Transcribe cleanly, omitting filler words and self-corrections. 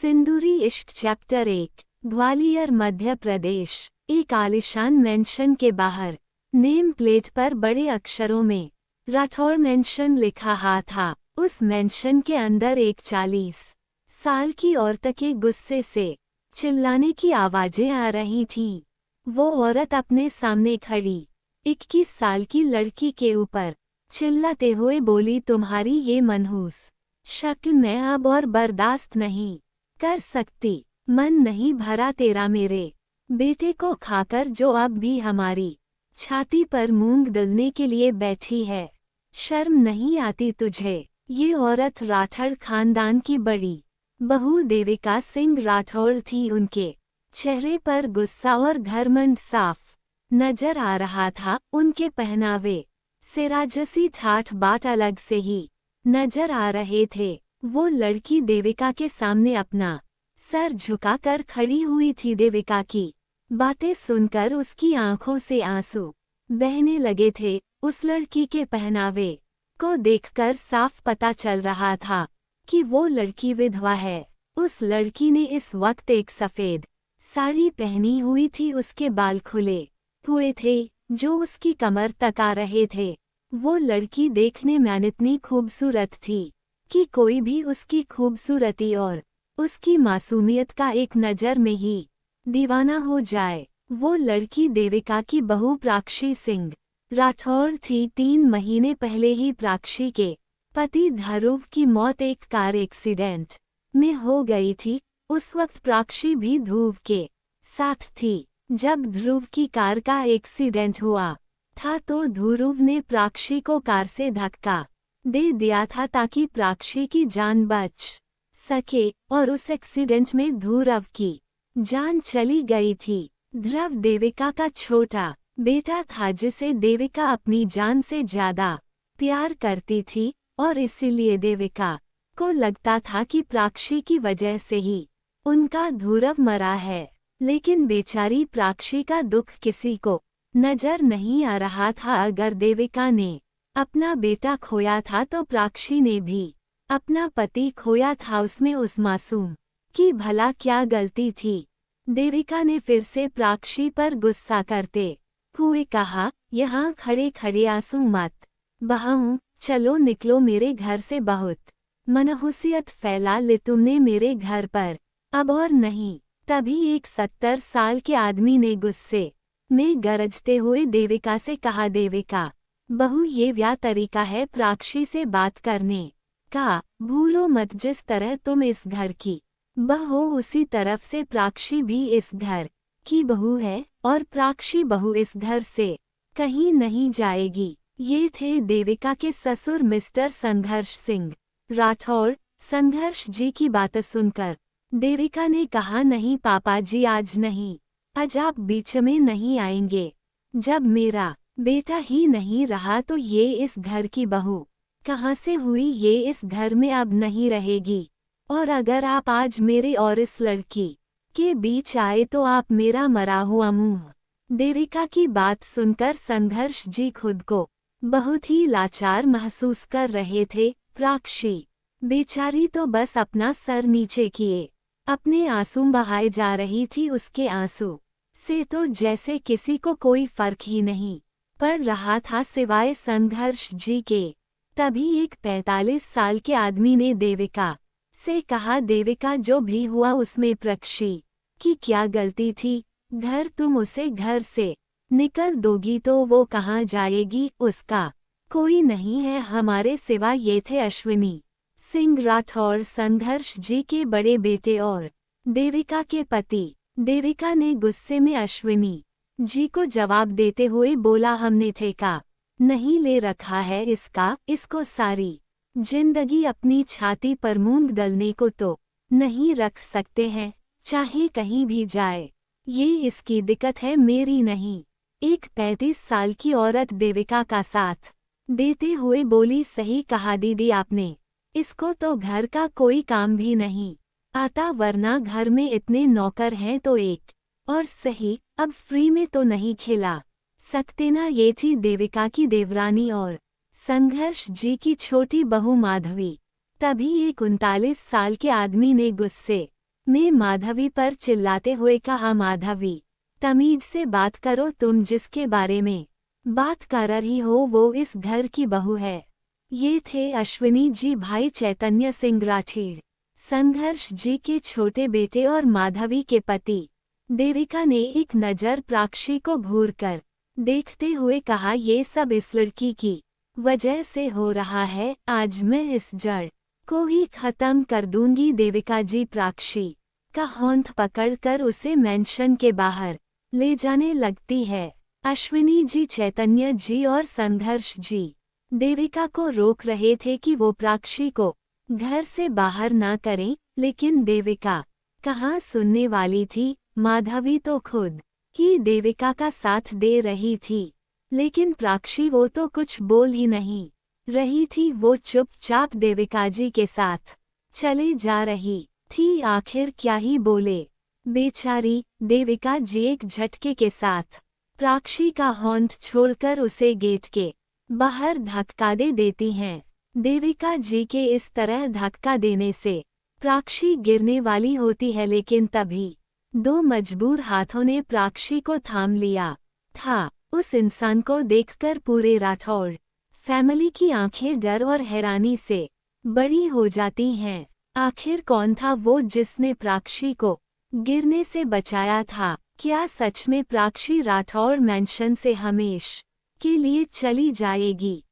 सिंदूरी इश्क चैप्टर 1 ग्वालियर मध्य प्रदेश। एक आलिशान मेंशन के बाहर नेम प्लेट पर बड़े अक्षरों में राठौर मेंशन लिखा हा था। उस मेंशन के अंदर एक 40 साल की औरत के गुस्से से चिल्लाने की आवाजें आ रही थीं। वो औरत अपने सामने खड़ी 21 साल की लड़की के ऊपर चिल्लाते हुए बोली, तुम्हारी ये मनहूस शक्ल मैं अब और बर्दाश्त नहीं कर सकती। मन नहीं भरा तेरा मेरे बेटे को खाकर, जो अब भी हमारी छाती पर मूंग दलने के लिए बैठी है। शर्म नहीं आती तुझे? ये औरत राठौड़ खानदान की बड़ी बहू देविका सिंह राठौड़ थी। उनके चेहरे पर गुस्सा और घमंड साफ नजर आ रहा था। उनके पहनावे से राजसी ठाठ बाट अलग से ही नजर आ रहे थे। वो लड़की देविका के सामने अपना सर झुकाकर खड़ी हुई थी। देविका की बातें सुनकर उसकी आंखों से आंसू बहने लगे थे। उस लड़की के पहनावे को देखकर साफ पता चल रहा था कि वो लड़की विधवा है। उस लड़की ने इस वक्त एक सफेद साड़ी पहनी हुई थी। उसके बाल खुले हुए थे जो उसकी कमर तक आ रहे थे। वो लड़की देखने में इतनी खूबसूरत थी कि कोई भी उसकी खूबसूरती और उसकी मासूमियत का एक नज़र में ही दीवाना हो जाए। वो लड़की देविका की बहू प्राक्षी सिंह राठौड़ थी। 3 महीने पहले ही प्राक्षी के पति ध्रुव की मौत एक कार एक्सीडेंट में हो गई थी। उस वक्त प्राक्षी भी ध्रुव के साथ थी जब ध्रुव की कार का एक्सीडेंट हुआ था। तो ध्रुव ने प्राक्षी को कार से धक्का दे दिया था ताकि प्राक्षी की जान बच सके, और उस एक्सीडेंट में ध्रुव की जान चली गई थी। ध्रुव देविका का छोटा बेटा था जिसे देविका अपनी जान से ज्यादा प्यार करती थी, और इसीलिए देविका को लगता था कि प्राक्षी की वजह से ही उनका ध्रुव मरा है। लेकिन बेचारी प्राक्षी का दुख किसी को नजर नहीं आ रहा था। अगर देविका ने अपना बेटा खोया था तो प्राक्षी ने भी अपना पति खोया था। उसमें उस मासूम की भला क्या गलती थी? देविका ने फिर से प्राक्षी पर गुस्सा करते हुए कहा, यहाँ खड़े खड़े आंसू मत बहाओ, चलो निकलो मेरे घर से। बहुत मनहूसियत फैला ले तुमने मेरे घर पर, अब और नहीं। तभी एक 70 साल के आदमी ने गुस्से में गरजते हुए देविका से कहा, देविका बहू, ये क्या तरीका है प्राक्षी से बात करने का? भूलो मत, जिस तरह तुम इस घर की बहू हो उसी तरफ से प्राक्षी भी इस घर की बहू है, और प्राक्षी बहू इस घर से कहीं नहीं जाएगी। ये थे देविका के ससुर मिस्टर संघर्ष सिंह राठौड़। संघर्ष जी की बातें सुनकर देविका ने कहा, नहीं पापा जी, आज नहीं, आज आप बीच में नहीं आएंगे। जब मेरा बेटा ही नहीं रहा तो ये इस घर की बहू कहाँ से हुई? ये इस घर में अब नहीं रहेगी, और अगर आप आज मेरे और इस लड़की के बीच आए तो आप मेरा मरा हुआ मुंह। देविका की बात सुनकर संघर्ष जी खुद को बहुत ही लाचार महसूस कर रहे थे। प्राक्षी बेचारी तो बस अपना सर नीचे किए अपने आंसू बहाए जा रही थी। उसके आंसू से तो जैसे किसी को कोई फर्क ही नहीं पड़ रहा था सिवाय संघर्ष जी के। तभी एक 45 साल के आदमी ने देविका से कहा, देविका जो भी हुआ उसमें प्राक्षी की क्या गलती थी? घर तुम उसे घर से निकल दोगी तो वो कहाँ जाएगी? उसका कोई नहीं है हमारे सिवा। ये थे अश्विनी सिंह राठौड़, संघर्ष जी के बड़े बेटे और देविका के पति। देविका ने गुस्से में अश्विनी जी को जवाब देते हुए बोला, हमने ठेका नहीं ले रखा है इसका, इसको सारी जिंदगी अपनी छाती पर मूंग दलने को तो नहीं रख सकते हैं, चाहे कहीं भी जाए। ये इसकी दिक्कत है, मेरी नहीं। एक 35 साल की औरत देविका का साथ देते हुए बोली, सही कहा दीदी आपने, इसको तो घर का कोई काम भी नहीं आता, वरना घर में इतने नौकर हैं तो एक और सही अब फ्री में तो नहीं खिला सकते ना। ये थी देविका की देवरानी और संघर्ष जी की छोटी बहू माधवी। तभी एक 39 साल के आदमी ने गुस्से में माधवी पर चिल्लाते हुए कहा, माधवी, तमीज से बात करो, तुम जिसके बारे में बात कर रही हो वो इस घर की बहू है। ये थे अश्विनी जी भाई चैतन्य सिंह राठीड़, संघर्ष जी के छोटे बेटे और माधवी के पति। देविका ने एक नज़र प्राक्षी को घूर कर देखते हुए कहा, ये सब इस लड़की की वजह से हो रहा है, आज मैं इस जड़ को ही खत्म कर दूंगी। देविका जी प्राक्षी का होंठ पकड़कर उसे मेंशन के बाहर ले जाने लगती है। अश्विनी जी, चैतन्य जी और संघर्ष जी देविका को रोक रहे थे कि वो प्राक्षी को घर से बाहर ना करें, लेकिन देविका कहाँ सुनने वाली थी। माधवी तो खुद ही देविका का साथ दे रही थी, लेकिन प्राक्षी वो तो कुछ बोल ही नहीं रही थी। वो चुपचाप देविका जी के साथ चले जा रही थी। आखिर क्या ही बोले बेचारी। देविका जी एक झटके के साथ प्राक्षी का होंठ छोड़कर उसे गेट के बाहर धक्का दे देती हैं। देविका जी के इस तरह धक्का देने से प्राक्षी गिरने वाली होती है, लेकिन तभी दो मजबूर हाथों ने प्राक्षी को थाम लिया था। उस इंसान को देखकर पूरे राठौड़ फैमिली की आंखें डर और हैरानी से बड़ी हो जाती हैं। आखिर कौन था वो जिसने प्राक्षी को गिरने से बचाया था? क्या सच में प्राक्षी राठौड़ मेंशन से हमेशा के लिए चली जाएगी?